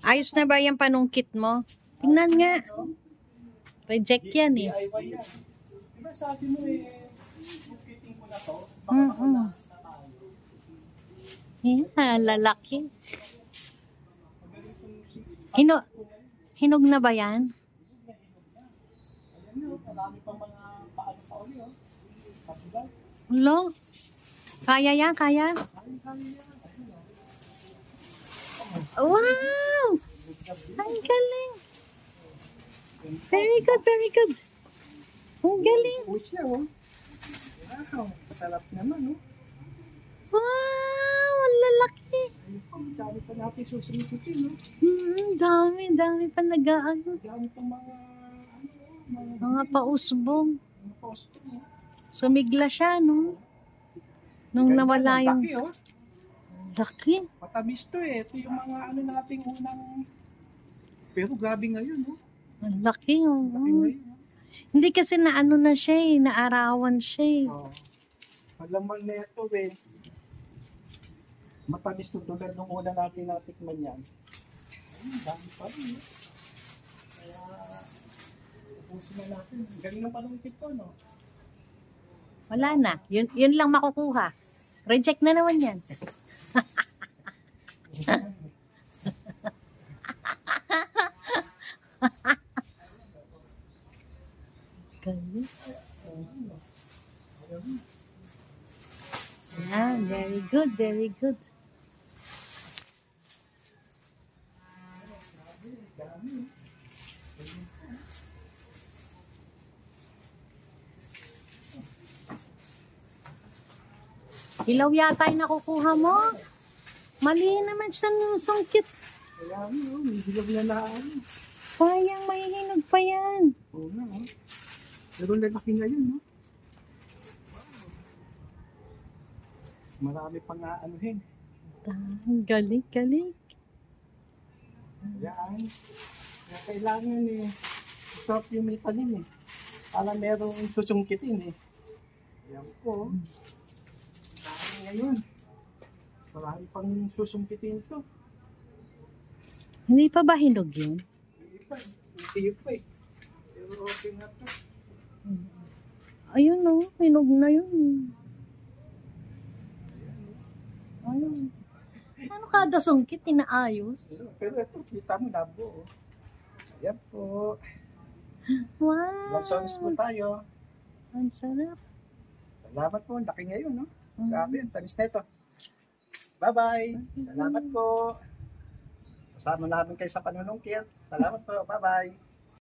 Ayos na ba yung panungkit mo? Tingnan nga. Reject yan eh. DIY yan. Diba sabi mo bukkitin ko na to. Yan, lalaki. Hinog na ba yan? Ayan nyo, marami pang mga paano pa ulit. Hello? Kaya yan, kaya? Wow! Ang galing! Very good, very good. Ang galing. Push na oh. Wow, sarap naman oh. Wow! Ang lalaki. Dami pa natin susunod-sutin no. Dami pa nag-aano. Dami pa Mga pausbong. Sumigla siya, no? Nung nawala yung... Laki oh. Laki. Matamis to eh. Ito yung mga ano nating unang... Pero grabe ngayon oh. Ang laki, oh. Laki ngayon oh. Hindi kasi naano na siya eh. Naarawan siya eh. Oh. Paglaman na ito eh. Matamis to tulad nung una natin natikman yan. Dami pa rin eh. Kaya... Upusin na natin. Galing ng panungkit ko no. Wala na. Yun lang makukuha. Reject na naman yan. Galing. Yeah, very good, very good. Ilaw yata yung nakukuha mo. Mali naman siya ng sungkit. Kaya may hilaw na naan. Sayang, may hinog pa yan. Oo nga oh. Pero lalaki ngayon no. Marami pang aanuhin. Galing, galing. Yan. Kaya kailangan eh. Sarap yung may tanim eh. Para merong susungkitin eh. Yan po. Dami ngayon. Marami pang susungkitin to. Hindi pa ba hinog yun? Hindi pa eh. Pero okay na to. Ayun o, hinog na yun. Ayun. Ano kada sungkit, inaayos? Pero ito, kita mo na po. Ayan po. Wow! Lasones po tayo. Ang sarap. Salamat po, laki ngayon, no? Grabe, ang tamis na ito. Bye-bye! Salamat po! Kasama namin kayo sa panunungkit. Salamat po, bye-bye!